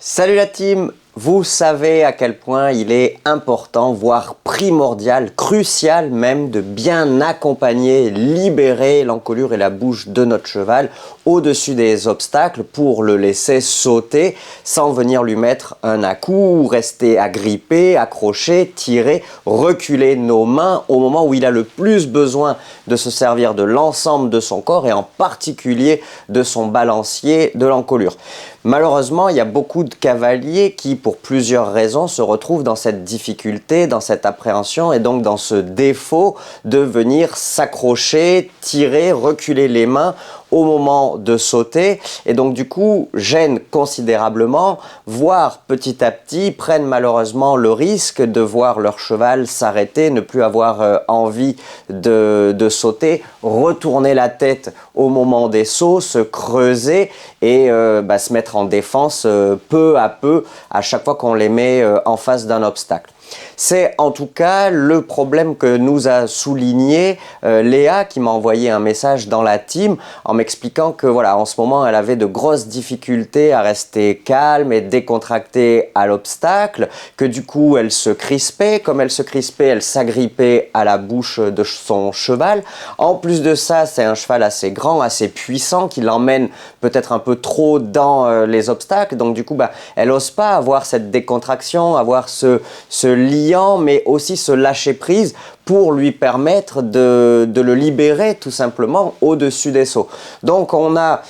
Salut la team! Vous savez à quel point il est important, voire primordial, crucial même, de bien accompagner, libérer l'encolure et la bouche de notre cheval au-dessus des obstacles pour le laisser sauter sans venir lui mettre un à-coup ou rester agrippé, accroché, tirer, reculer nos mains au moment où il a le plus besoin de se servir de l'ensemble de son corps et en particulier de son balancier de l'encolure. Malheureusement, il y a beaucoup de cavaliers qui, pour plusieurs raisons, se retrouvent dans cette difficulté, dans cette appréhension et donc dans ce défaut de venir s'accrocher, tirer, reculer les mains au moment de sauter et donc du coup gênent considérablement, voire petit à petit prennent malheureusement le risque de voir leur cheval s'arrêter, ne plus avoir envie de sauter, retourner la tête au moment des sauts, se creuser et se mettre en défense peu à peu à chaque fois qu'on les met en face d'un obstacle. C'est en tout cas le problème que nous a souligné Léa, qui m'a envoyé un message dans la team en m'expliquant que voilà, en ce moment elle avait de grosses difficultés à rester calme et décontractée à l'obstacle, que du coup elle se crispait, comme elle se crispait, elle s'agrippait à la bouche de son cheval. En plus de ça, c'est un cheval assez grand, assez puissant, qui l'emmène peut-être un peu trop dans les obstacles, donc du coup elle n'ose pas avoir cette décontraction, avoir ce liant, mais aussi se lâcher prise pour lui permettre de le libérer tout simplement au-dessus des sauts. Donc on a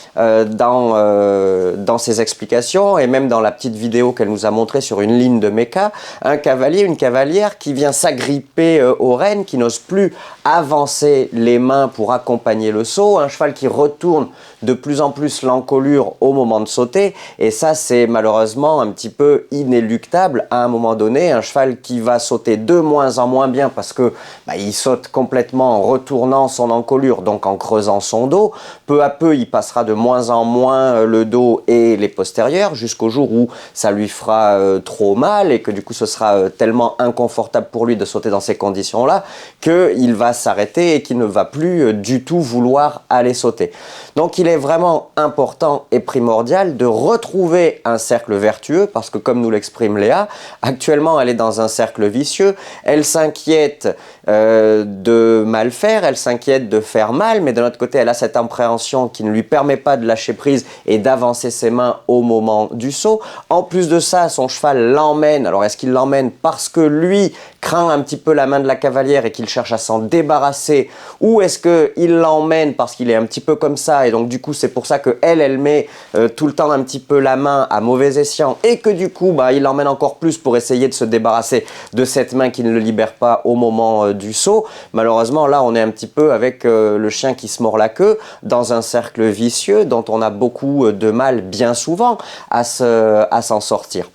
dans ses explications et même dans la petite vidéo qu'elle nous a montrée sur une ligne de méca, un cavalier, une cavalière qui vient s'agripper aux rênes, qui n'ose plus avancer les mains pour accompagner le saut, un cheval qui retourne de plus en plus l'encolure au moment de sauter, et ça c'est malheureusement un petit peu inéluctable à un moment donné, un cheval qui va sauter de moins en moins bien parce que il saute complètement en retournant son encolure, donc en creusant son dos. Peu à peu, il passera de moins en moins le dos et les postérieurs jusqu'au jour où ça lui fera trop mal et que du coup ce sera tellement inconfortable pour lui de sauter dans ces conditions-là qu'il va s'arrêter et qu'il ne va plus du tout vouloir aller sauter. Donc il est vraiment important et primordial de retrouver un cercle vertueux parce que comme nous l'exprime Léa, actuellement elle est dans un cercle vicieux, elle s'inquiète de mal faire, elle s'inquiète de faire mal, mais de l'autre côté elle a cette appréhension qui ne lui permet pas de lâcher prise et d'avancer ses mains au moment du saut. En plus de ça, son cheval l'emmène. Alors est-ce qu'il l'emmène parce que lui craint un petit peu la main de la cavalière et qu'il cherche à s'en débarrasser, ou est-ce qu'il l'emmène parce qu'il est un petit peu comme ça et donc du coup c'est pour ça qu'elle met tout le temps un petit peu la main à mauvais escient et que du coup il l'emmène encore plus pour essayer de se débarrasser de cette main qui ne le libère pas au moment du saut. Malheureusement là on est un petit peu avec le chien qui se mord la queue dans un cercle vicieux dont on a beaucoup de mal bien souvent à s'en sortir.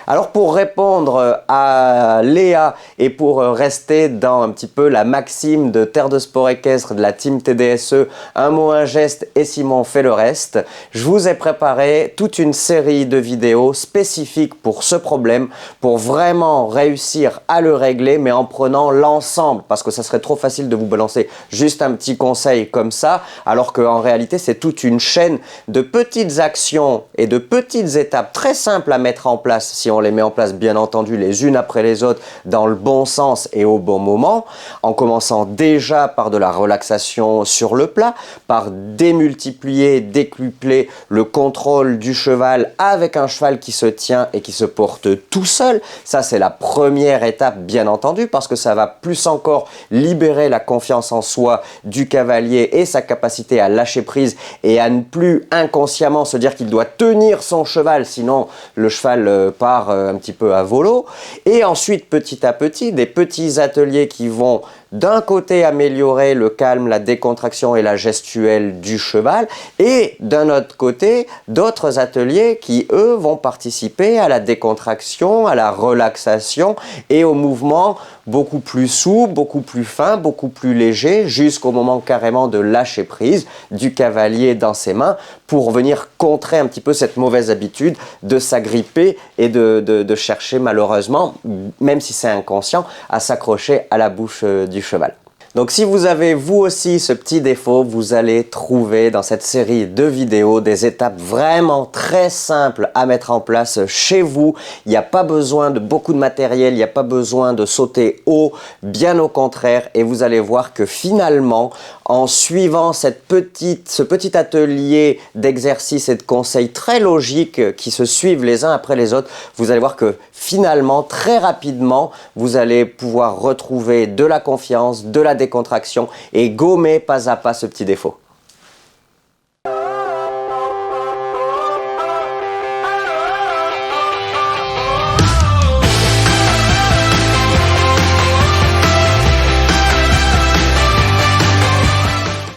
Alors pour répondre à Léa et pour rester dans un petit peu la maxime de Terre de Sport Équestre de la team TDSE, un mot, un geste et Simon fait le reste, je vous ai préparé toute une série de vidéos spécifiques pour ce problème, pour vraiment réussir à le régler, mais en prenant l'ensemble, parce que ça serait trop facile de vous balancer juste un petit conseil comme ça, alors qu'en réalité c'est toute une chaîne de petites actions et de petites étapes très simples à mettre en place si on les met en place bien entendu les unes après les autres dans le bon sens et au bon moment, en commençant déjà par de la relaxation sur le plat, par démultiplier, décupler le contrôle du cheval avec un cheval qui se tient et qui se porte tout seul. Ça c'est la première étape bien entendu parce que ça va plus encore libérer la confiance en soi du cavalier et sa capacité à lâcher prise et à ne plus inconsciemment se dire qu'il doit tenir son cheval sinon le cheval part un petit peu à volo. Et ensuite petit à petit des petits ateliers qui vont d'un côté améliorer le calme, la décontraction et la gestuelle du cheval et d'un autre côté d'autres ateliers qui eux vont participer à la décontraction, à la relaxation et au mouvement beaucoup plus souple, beaucoup plus fin, beaucoup plus léger jusqu'au moment carrément de lâcher prise du cavalier dans ses mains pour venir contrer un petit peu cette mauvaise habitude de s'agripper et de chercher malheureusement, même si c'est inconscient, à s'accrocher à la bouche du cheval. Donc si vous avez vous aussi ce petit défaut, vous allez trouver dans cette série de vidéos des étapes vraiment très simples à mettre en place chez vous. Il n'y a pas besoin de beaucoup de matériel, il n'y a pas besoin de sauter haut, bien au contraire. Et vous allez voir que finalement, en suivant ce petit atelier d'exercices et de conseils très logiques qui se suivent les uns après les autres, vous allez voir que finalement, très rapidement, vous allez pouvoir retrouver de la confiance, de la décontraction et gommer pas à pas ce petit défaut.